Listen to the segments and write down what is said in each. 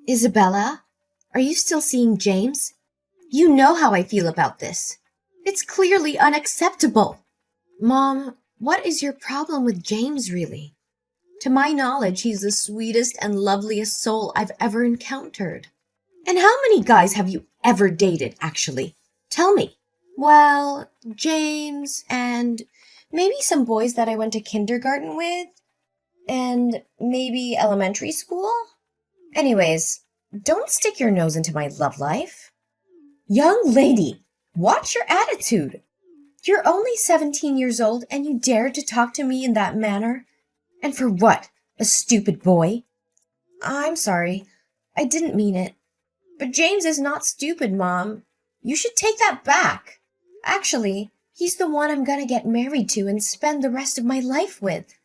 Isabella, are you still seeing James? You know how I feel about this. It's clearly unacceptable. Mom, what is your problem with James, really? To my knowledge, he's the sweetest and loveliest soul I've ever encountered. And how many guys have you ever dated, actually? Tell me. Well, James and maybe some boys that I went to kindergarten with, and maybe elementary school. Anyways, don't stick your nose into my love life. Young lady, watch your attitude. You're only 17 years old and you dare to talk to me in that manner? And for what? A stupid boy? I'm sorry. I didn't mean it. But James is not stupid, Mom. You should take that back. Actually, he's the one I'm gonna get married to and spend the rest of my life with.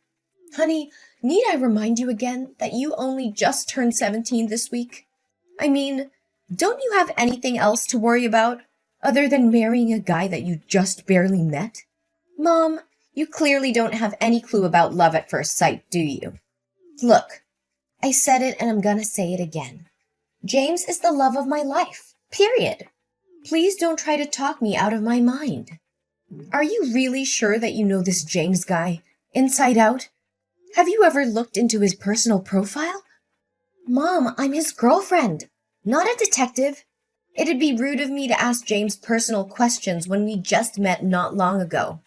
Honey, need I remind you again that you only just turned 17 this week? I mean, don't you have anything else to worry about other than marrying a guy that you just barely met? Mom, you clearly don't have any clue about love at first sight, do you? Look, I said it and I'm gonna say it again. James is the love of my life, period. Please don't try to talk me out of my mind. Are you really sure that you know this James guy, inside out? Have you ever looked into his personal profile? Mom, I'm his girlfriend, not a detective. It'd be rude of me to ask James personal questions when we just met not long ago.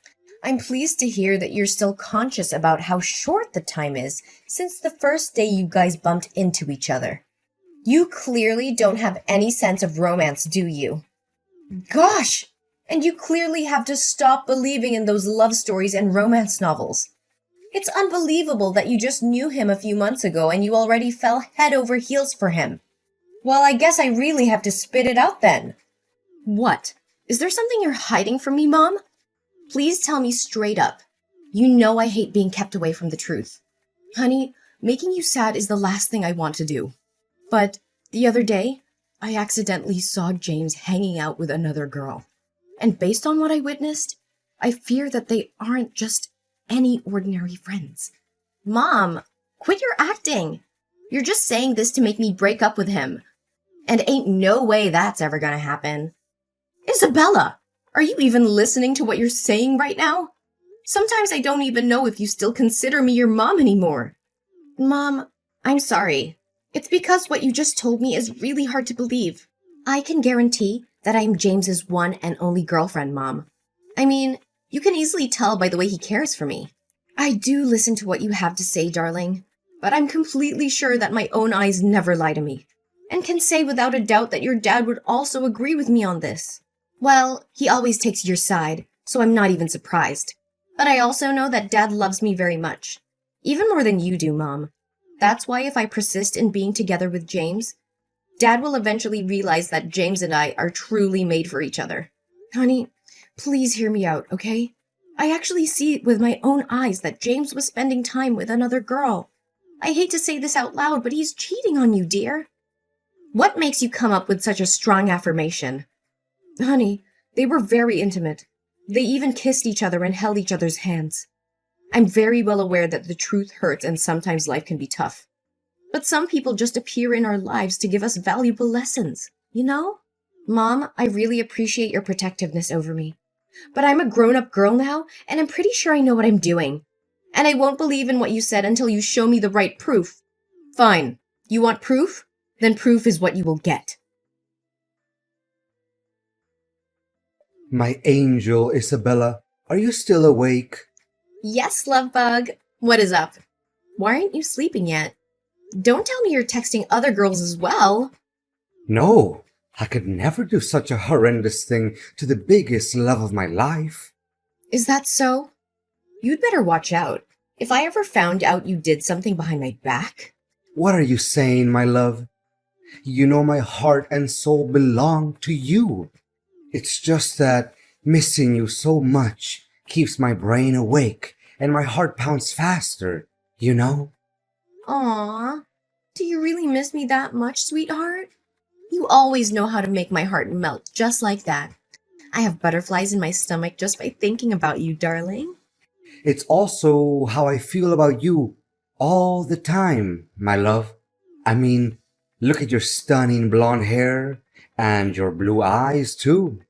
I'm pleased to hear that you're still conscious about how short the time is since the first day you guys bumped into each other. You clearly don't have any sense of romance, do you? Gosh! And you clearly have to stop believing in those love stories and romance novels. It's unbelievable that you just knew him a few months ago and you already fell head over heels for him. Well, I guess I really have to spit it out then. What? Is there something you're hiding from me, Mom? Please tell me straight up. You know I hate being kept away from the truth. Honey, making you sad is the last thing I want to do. But the other day, I accidentally saw James hanging out with another girl. And based on what I witnessed, I fear that they aren't just any ordinary friends. Mom, quit your acting. You're just saying this to make me break up with him. And ain't no way that's ever gonna happen. Isabella, are you even listening to what you're saying right now? Sometimes I don't even know if you still consider me your mom anymore. Mom, I'm sorry. It's because what you just told me is really hard to believe. I can guarantee that I'm James's one and only girlfriend, Mom. I mean, you can easily tell by the way he cares for me. I do listen to what you have to say, darling, but I'm completely sure that my own eyes never lie to me, and can say without a doubt that your dad would also agree with me on this. Well, he always takes your side, so I'm not even surprised. But I also know that Dad loves me very much. Even more than you do, Mom. That's why if I persist in being together with James, Dad will eventually realize that James and I are truly made for each other. Honey, please hear me out, okay? I actually see it with my own eyes that James was spending time with another girl. I hate to say this out loud, but he's cheating on you, dear. What makes you come up with such a strong affirmation? Honey, they were very intimate. They even kissed each other and held each other's hands. I'm very well aware that the truth hurts and sometimes life can be tough. But some people just appear in our lives to give us valuable lessons, you know? Mom, I really appreciate your protectiveness over me. But I'm a grown-up girl now, and I'm pretty sure I know what I'm doing. And I won't believe in what you said until you show me the right proof. Fine. You want proof? Then proof is what you will get. My angel, Isabella, are you still awake? Yes, love bug. What is up? Why aren't you sleeping yet? Don't tell me you're texting other girls as well. No, I could never do such a horrendous thing to the biggest love of my life. Is that so? You'd better watch out. If I ever found out you did something behind my back. What are you saying, my love? You know my heart and soul belong to you. It's just that missing you so much keeps my brain awake and my heart pounds faster, you know? Aww. Do you really miss me that much, sweetheart? You always know how to make my heart melt just like that. I have butterflies in my stomach just by thinking about you, darling. It's also how I feel about you all the time, my love. I mean, Look at your stunning blonde hair and your blue eyes, too.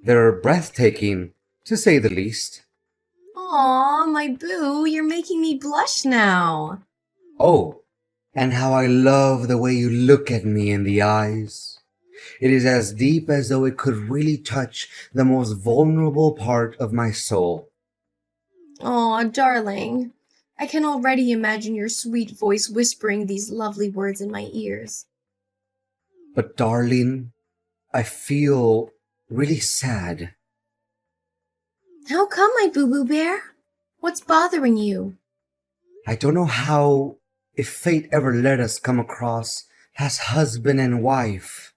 They're breathtaking, to say the least. Aw, my boo, you're making me blush now. Oh, and how I love the way you look at me in the eyes. It is as deep as though it could really touch the most vulnerable part of my soul. Aw, darling. I can already imagine your sweet voice whispering these lovely words in my ears. But darling, I feel really sad. How come, my boo-boo bear? What's bothering you? I don't know how, if fate ever let us come across as husband and wife.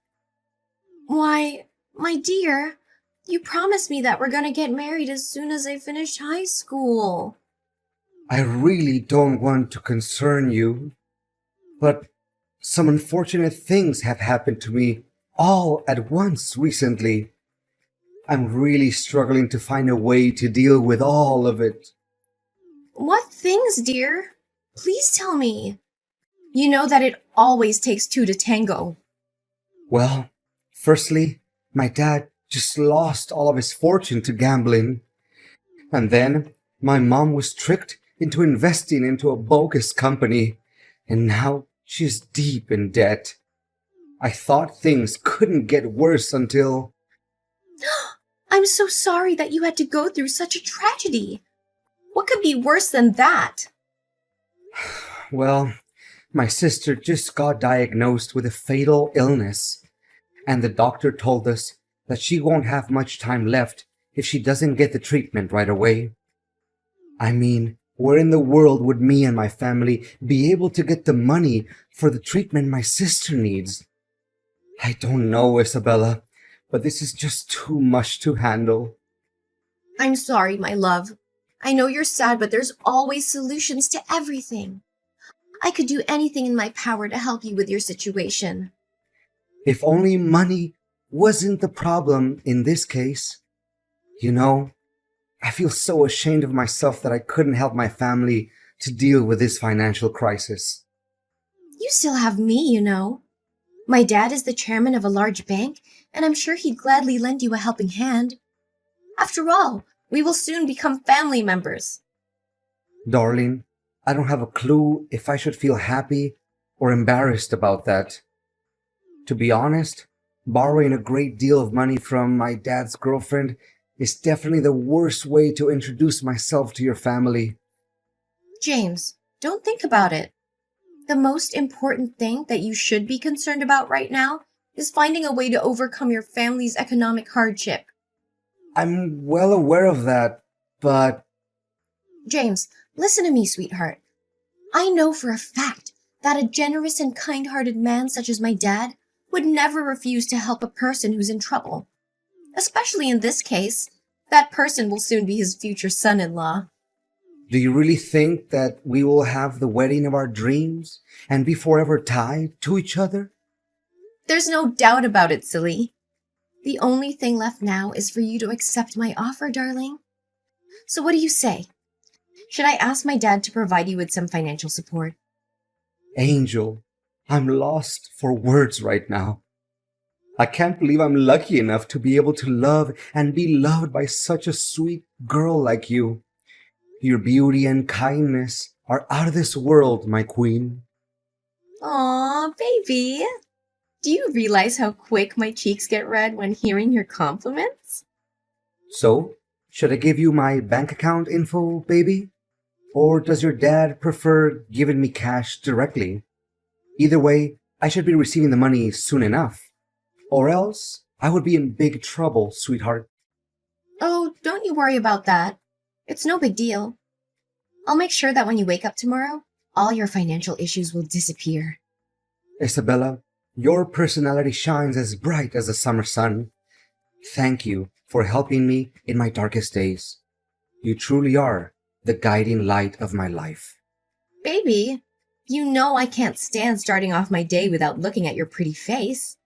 Why, my dear, you promised me that we're gonna get married as soon as I finish high school. I really don't want to concern you, but some unfortunate things have happened to me all at once recently. I'm really struggling to find a way to deal with all of it. What things, dear? Please tell me. You know that it always takes two to tango. Well, firstly, my dad just lost all of his fortune to gambling. And then my mom was tricked into investing into a bogus company, and now she's deep in debt. I thought things couldn't get worse until. I'm so sorry that you had to go through such a tragedy. What could be worse than that? Well, my sister just got diagnosed with a fatal illness, and the doctor told us that she won't have much time left if she doesn't get the treatment right away. I mean, where in the world would me and my family be able to get the money for the treatment my sister needs? I don't know, Isabella, but this is just too much to handle. I'm sorry, my love. I know you're sad, but there's always solutions to everything. I could do anything in my power to help you with your situation. If only money wasn't the problem in this case. You know, I feel so ashamed of myself that I couldn't help my family to deal with this financial crisis. You still have me, you know. My dad is the chairman of a large bank, and I'm sure he'd gladly lend you a helping hand. After all, we will soon become family members. Darling, I don't have a clue if I should feel happy or embarrassed about that. To be honest, borrowing a great deal of money from my dad's girlfriend is definitely the worst way to introduce myself to your family. James, don't think about it. The most important thing that you should be concerned about right now is finding a way to overcome your family's economic hardship. I'm well aware of that, but James, listen to me, sweetheart. I know for a fact that a generous and kind-hearted man such as my dad would never refuse to help a person who's in trouble. Especially in this case, that person will soon be his future son-in-law. do you really think that we will have the wedding of our dreams and be forever tied to each other? There's no doubt about it, silly. The only thing left now is for you to accept my offer, darling. So what do you say? Should I ask my dad to provide you with some financial support? Angel, I'm lost for words right now. I can't believe I'm lucky enough to be able to love and be loved by such a sweet girl like you. Your beauty and kindness are out of this world, my queen. Aw, baby. Do you realize how quick my cheeks get red when hearing your compliments? So, should I give you my bank account info, baby? Or does your dad prefer giving me cash directly? Either way, I should be receiving the money soon enough. Or else, I would be in big trouble, sweetheart. Oh, don't you worry about that. It's no big deal. I'll make sure that when you wake up tomorrow, all your financial issues will disappear. Isabella, your personality shines as bright as the summer sun. Thank you for helping me in my darkest days. You truly are the guiding light of my life. Baby, you know I can't stand starting off my day without looking at your pretty face.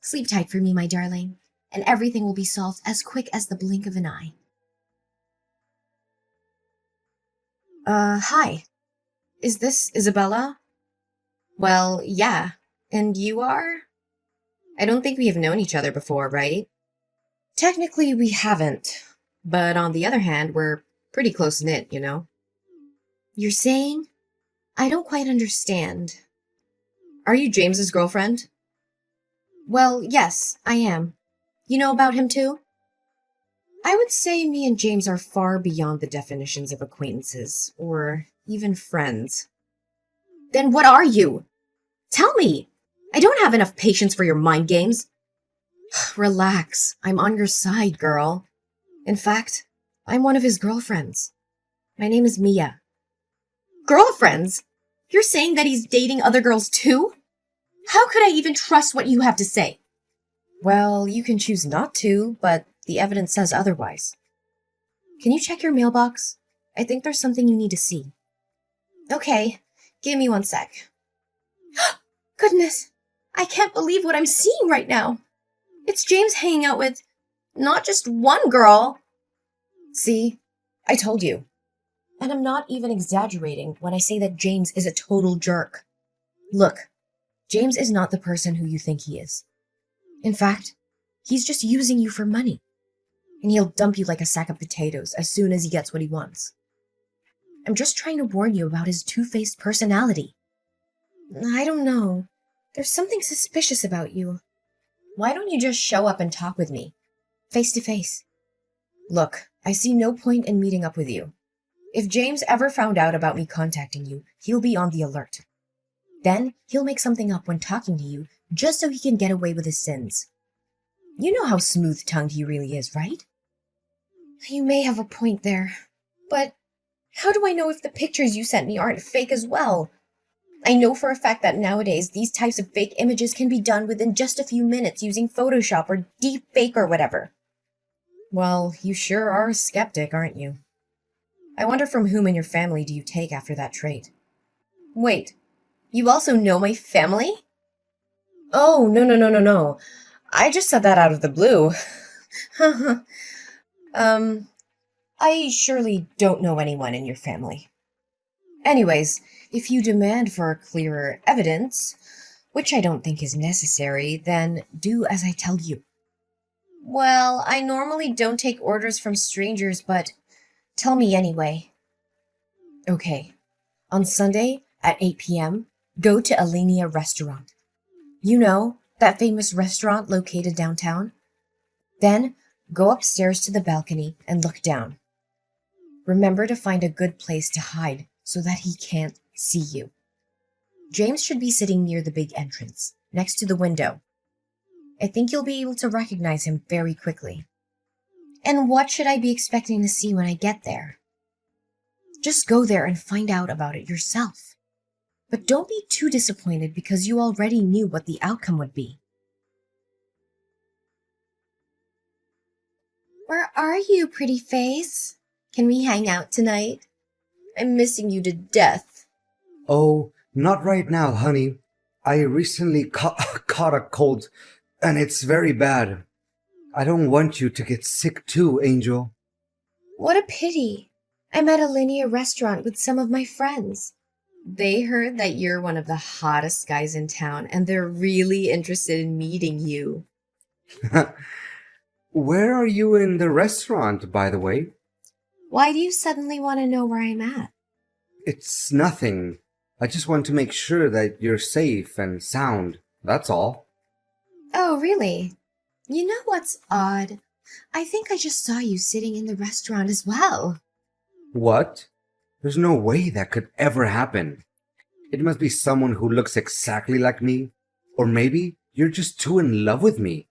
Sleep tight for me, my darling, and everything will be solved as quick as the blink of an eye. Hi. Is this Isabella? Well, yeah. And you are? I don't think we have known each other before, right? Technically, we haven't. But on the other hand, we're pretty close-knit, you know? You're saying? I don't quite understand. Are you James's girlfriend? Well, yes, I am. You know about him too? I would say me and James are far beyond the definitions of acquaintances, or even friends. Then what are you? Tell me! I don't have enough patience for your mind games. Relax, I'm on your side, girl. In fact, I'm one of his girlfriends. My name is Mia. Girlfriends? You're saying that he's dating other girls too? How could I even trust what you have to say? Well, you can choose not to, but the evidence says otherwise. Can you check your mailbox? I think there's something you need to see. Okay, give me 1 sec. Goodness, I can't believe what I'm seeing right now. It's James hanging out with not just one girl. See, I told you. And I'm not even exaggerating when I say that James is a total jerk. Look, James is not the person who you think he is. In fact, he's just using you for money. And he'll dump you like a sack of potatoes as soon as he gets what he wants. I'm just trying to warn you about his two-faced personality. I don't know. There's something suspicious about you. Why don't you just show up and talk with me? Face to face. Look, I see no point in meeting up with you. If James ever found out about me contacting you, he'll be on the alert. Then he'll make something up when talking to you just so he can get away with his sins. You know how smooth-tongued he really is, right? You may have a point there, but how do I know if the pictures you sent me aren't fake as well? I know for a fact that nowadays these types of fake images can be done within just a few minutes using Photoshop or deepfake or whatever. Well, you sure are a skeptic, aren't you? I wonder from whom in your family do you take after that trait? Wait, you also know my family? Oh, no. I just said that out of the blue. I surely don't know anyone in your family. Anyways, if you demand for clearer evidence, which I don't think is necessary, then do as I tell you. Well, I normally don't take orders from strangers, but tell me anyway. Okay, on Sunday at 8 p.m., go to Alinea Restaurant. You know, that famous restaurant located downtown? Then go upstairs to the balcony and look down. Remember to find a good place to hide so that he can't see you. James should be sitting near the big entrance, next to the window. I think you'll be able to recognize him very quickly. And what should I be expecting to see when I get there? Just go there and find out about it yourself. But don't be too disappointed because you already knew what the outcome would be. Where are you, pretty face? Can we hang out tonight? I'm missing you to death. Oh, not right now, honey. I recently caught a cold, and it's very bad. I don't want you to get sick too, Angel. What a pity. I'm at a linear restaurant with some of my friends. They heard that you're one of the hottest guys in town, and they're really interested in meeting you. Where are you in the restaurant, by the way? Why do you suddenly want to know where I'm at? It's nothing. I just want to make sure that you're safe and sound. That's all. Oh, really? You know what's odd? I think I just saw you sitting in the restaurant as well. What? There's no way that could ever happen. It must be someone who looks exactly like me. Or maybe you're just too in love with me.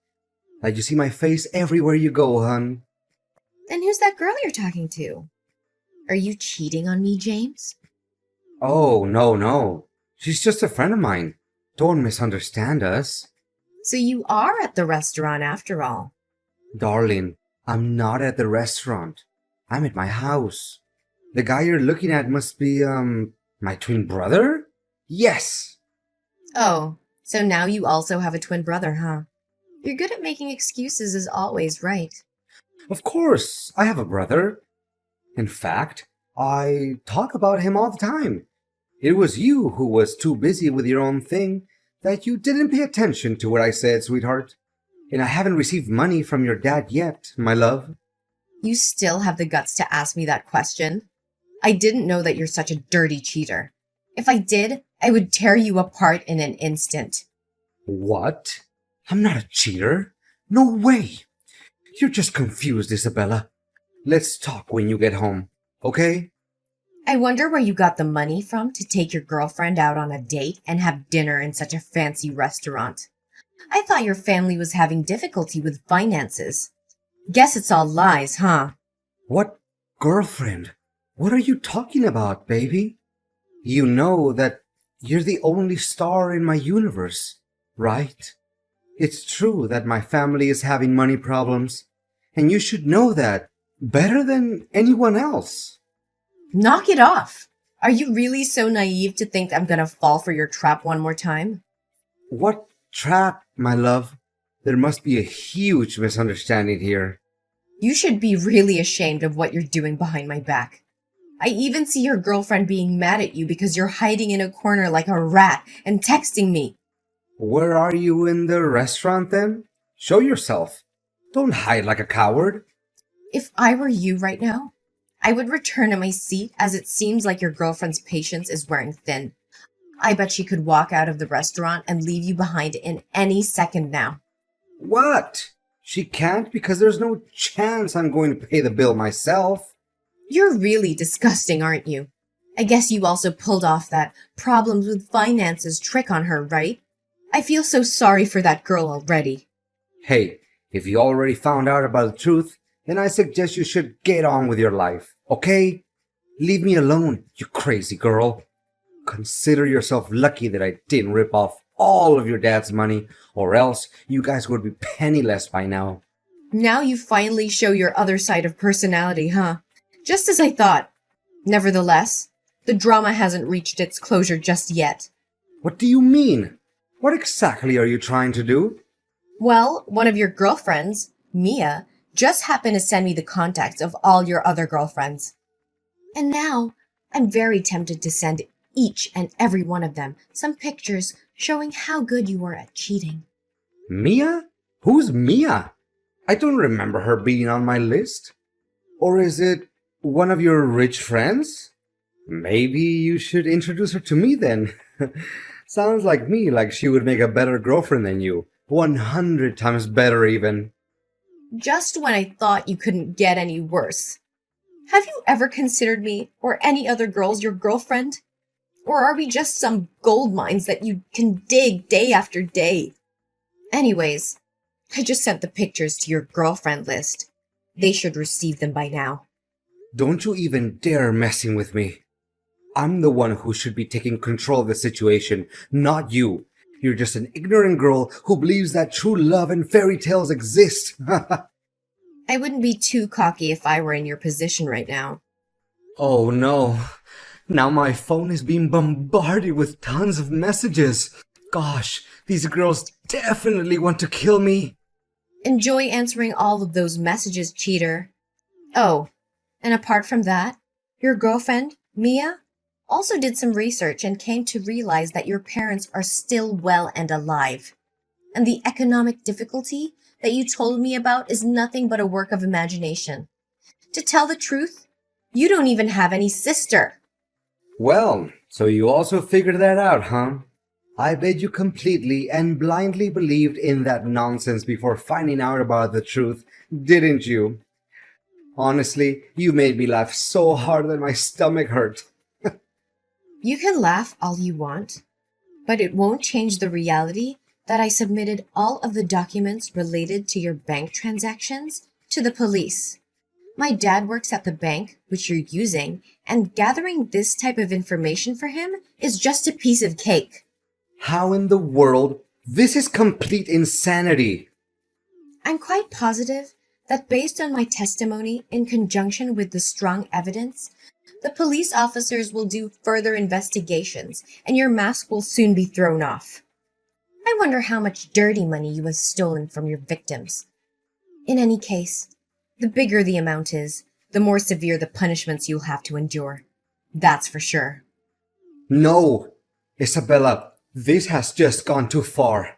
Like you see my face everywhere you go, hun. Then who's that girl you're talking to? Are you cheating on me, James? Oh, no. She's just a friend of mine. Don't misunderstand us. So you are at the restaurant after all. Darling, I'm not at the restaurant. I'm at my house. The guy you're looking at must be, my twin brother? Yes! Oh, so now you also have a twin brother, huh? You're good at making excuses as always, right? Of course, I have a brother. In fact, I talk about him all the time. It was you who was too busy with your own thing that you didn't pay attention to what I said, sweetheart. And I haven't received money from your dad yet, my love. You still have the guts to ask me that question? I didn't know that you're such a dirty cheater. If I did, I would tear you apart in an instant. What? I'm not a cheater. No way. You're just confused, Isabella. Let's talk when you get home, okay? I wonder where you got the money from to take your girlfriend out on a date and have dinner in such a fancy restaurant. I thought your family was having difficulty with finances. Guess it's all lies, huh? What girlfriend? What are you talking about, baby? You know that you're the only star in my universe, right? It's true that my family is having money problems, and you should know that better than anyone else. Knock it off! Are you really so naive to think I'm gonna fall for your trap one more time? What trap, my love? There must be a huge misunderstanding here. You should be really ashamed of what you're doing behind my back. I even see your girlfriend being mad at you because you're hiding in a corner like a rat and texting me. Where are you in the restaurant then? Show yourself. Don't hide like a coward. If I were you right now, I would return to my seat as it seems like your girlfriend's patience is wearing thin. I bet she could walk out of the restaurant and leave you behind in any second now. What? She can't because there's no chance I'm going to pay the bill myself. You're really disgusting, aren't you? I guess you also pulled off that problems with finances trick on her, right? I feel so sorry for that girl already. Hey, if you already found out about the truth, then I suggest you should get on with your life, okay? Leave me alone, you crazy girl. Consider yourself lucky that I didn't rip off all of your dad's money, or else you guys would be penniless by now. Now you finally show your other side of personality, huh? Just as I thought. Nevertheless, the drama hasn't reached its closure just yet. What do you mean? What exactly are you trying to do? Well, one of your girlfriends, Mia, just happened to send me the contacts of all your other girlfriends. And now, I'm very tempted to send each and every one of them some pictures showing how good you were at cheating. Mia? Who's Mia? I don't remember her being on my list. Or is it one of your rich friends? Maybe you should introduce her to me then. Sounds like me, like she would make a better girlfriend than you. 100 times better even. Just when I thought you couldn't get any worse. Have you ever considered me or any other girls your girlfriend? Or are we just some gold mines that you can dig day after day? Anyways, I just sent the pictures to your girlfriend list. They should receive them by now. Don't you even dare messing with me. I'm the one who should be taking control of the situation, not you. You're just an ignorant girl who believes that true love and fairy tales exist. I wouldn't be too cocky if I were in your position right now. Oh no. Now my phone is being bombarded with tons of messages. Gosh, these girls definitely want to kill me. Enjoy answering all of those messages, cheater. Oh, and apart from that, your girlfriend, Mia, also did some research and came to realize that your parents are still well and alive. And the economic difficulty that you told me about is nothing but a work of imagination. To tell the truth, you don't even have any sister. Well, so you also figured that out, huh? I bet you completely and blindly believed in that nonsense before finding out about the truth, didn't you? Honestly, you made me laugh so hard that my stomach hurt. You can laugh all you want, but it won't change the reality that I submitted all of the documents related to your bank transactions to the police. My dad works at the bank, which you're using, and gathering this type of information for him is just a piece of cake. How in the world? This is complete insanity. I'm quite positive that based on my testimony in conjunction with the strong evidence, the police officers will do further investigations and your mask will soon be thrown off. I wonder how much dirty money you have stolen from your victims. In any case, the bigger the amount is, the more severe the punishments you'll have to endure. That's for sure. No, Isabella, This has just gone too far.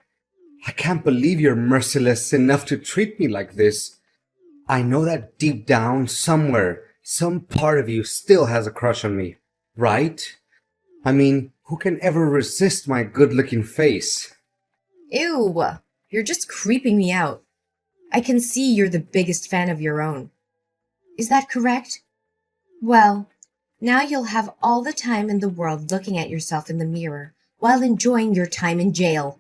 I can't believe you're merciless enough to treat me like this. I know that deep down, somewhere, some part of you still has a crush on me, right? I mean, who can ever resist my good-looking face? Ew, you're just creeping me out. I can see you're the biggest fan of your own. Is that correct? Well, now you'll have all the time in the world looking at yourself in the mirror while enjoying your time in jail.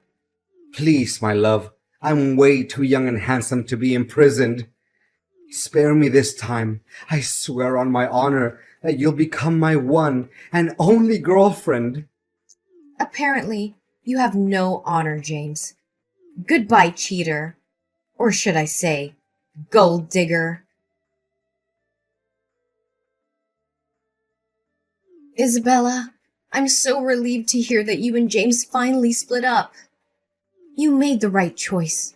Please, my love, I'm way too young and handsome to be imprisoned. Spare me this time. I swear on my honor that you'll become my one and only girlfriend. Apparently, you have no honor, James. Goodbye, cheater. Or should I say, gold digger. Isabella, I'm so relieved to hear that you and James finally split up. You made the right choice.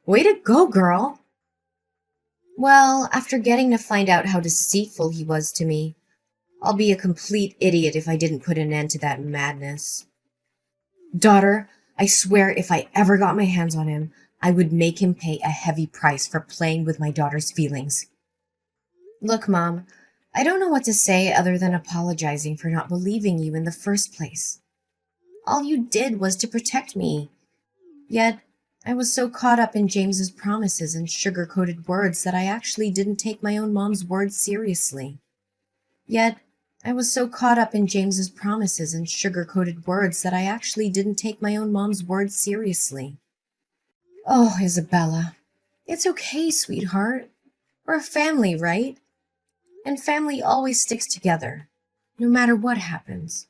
Way to go, girl. Well, after getting to find out how deceitful he was to me, I'll be a complete idiot if I didn't put an end to that madness. Daughter, I swear if I ever got my hands on him, I would make him pay a heavy price for playing with my daughter's feelings. Look, Mom, I don't know what to say other than apologizing for not believing you in the first place. All you did was to protect me. Yet, I was so caught up in James's promises and sugar-coated words that I actually didn't take my own mom's words seriously. Oh, Isabella, it's okay, sweetheart. We're a family, right? And family always sticks together, no matter what happens.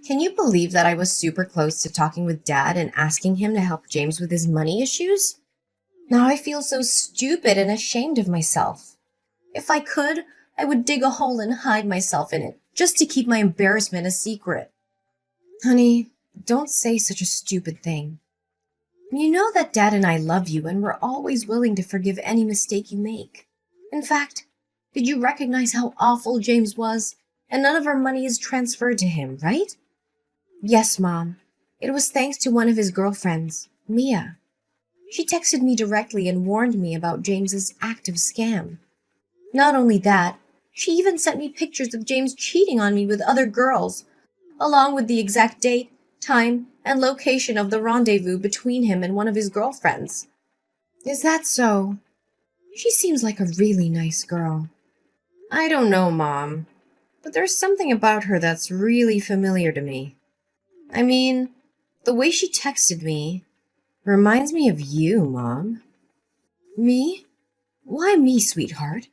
Can you believe that I was super close to talking with Dad and asking him to help James with his money issues? Now I feel so stupid and ashamed of myself. If I could, I would dig a hole and hide myself in it, just to keep my embarrassment a secret. Honey, don't say such a stupid thing. You know that Dad and I love you and we're always willing to forgive any mistake you make. In fact, did you recognize how awful James was? And none of our money is transferred to him, right? Yes, Mom. It was thanks to one of his girlfriends, Mia. She texted me directly and warned me about James's active scam. Not only that, she even sent me pictures of James cheating on me with other girls, along with the exact date, time, and location of the rendezvous between him and one of his girlfriends. Is that so? She seems like a really nice girl. I don't know, Mom, but there's something about her that's really familiar to me. I mean, the way she texted me reminds me of you, Mom. Me? Why me, sweetheart?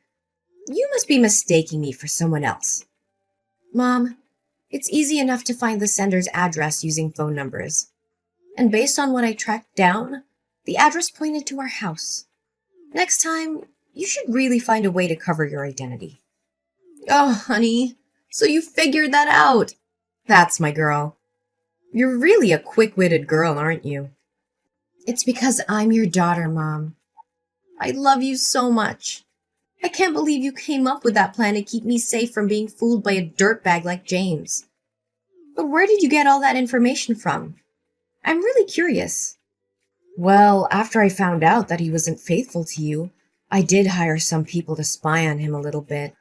You must be mistaking me for someone else. Mom, it's easy enough to find the sender's address using phone numbers. And based on what I tracked down, the address pointed to our house. Next time, you should really find a way to cover your identity. Oh, honey, so you figured that out. That's my girl. You're really a quick-witted girl, aren't you? It's because I'm your daughter, Mom. I love you so much. I can't believe you came up with that plan to keep me safe from being fooled by a dirtbag like James. But where did you get all that information from? I'm really curious. Well, after I found out that he wasn't faithful to you, I did hire some people to spy on him a little bit,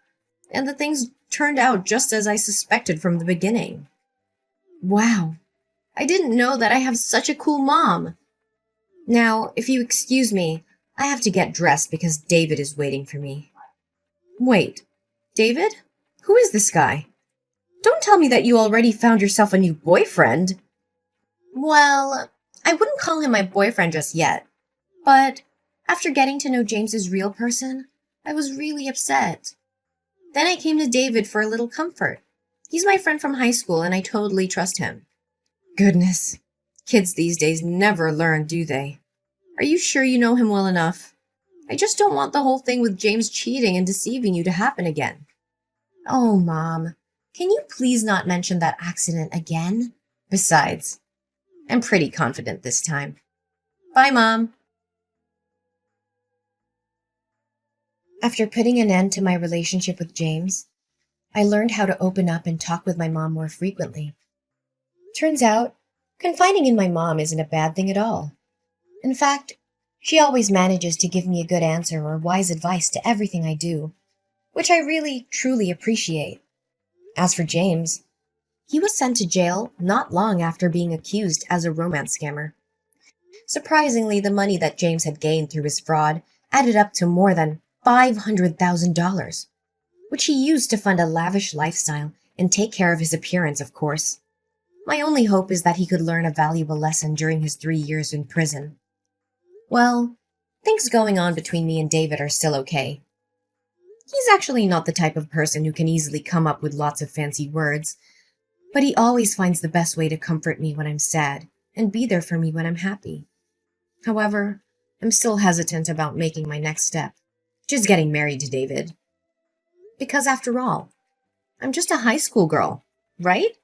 and the things turned out just as I suspected from the beginning. Wow, I didn't know that I have such a cool mom. Now, if you excuse me, I have to get dressed because David is waiting for me. Wait, David? Who is this guy? Don't tell me that you already found yourself a new boyfriend. Well, I wouldn't call him my boyfriend just yet, but after getting to know James's real person, I was really upset. Then I came to David for a little comfort. He's my friend from high school and I totally trust him. Goodness, kids these days never learn, do they? Are you sure you know him well enough? I just don't want the whole thing with James cheating and deceiving you to happen again. Oh, Mom, can you please not mention that accident again? Besides, I'm pretty confident this time. Bye, Mom. After putting an end to my relationship with James, I learned how to open up and talk with my mom more frequently. Turns out, Confiding in my mom isn't a bad thing at all. In fact, she always manages to give me a good answer or wise advice to everything I do, which I really, truly appreciate. As for James, he was sent to jail not long after being accused as a romance scammer. Surprisingly, the money that James had gained through his fraud added up to more than $500,000, which he used to fund a lavish lifestyle and take care of his appearance, of course. My only hope is that he could learn a valuable lesson during his 3 years in prison. Well, things going on between me and David are still okay. He's actually not the type of person who can easily come up with lots of fancy words, but he always finds the best way to comfort me when I'm sad and be there for me when I'm happy. However, I'm still hesitant about making my next step, which is getting married to David. Because after all, I'm just a high school girl, right?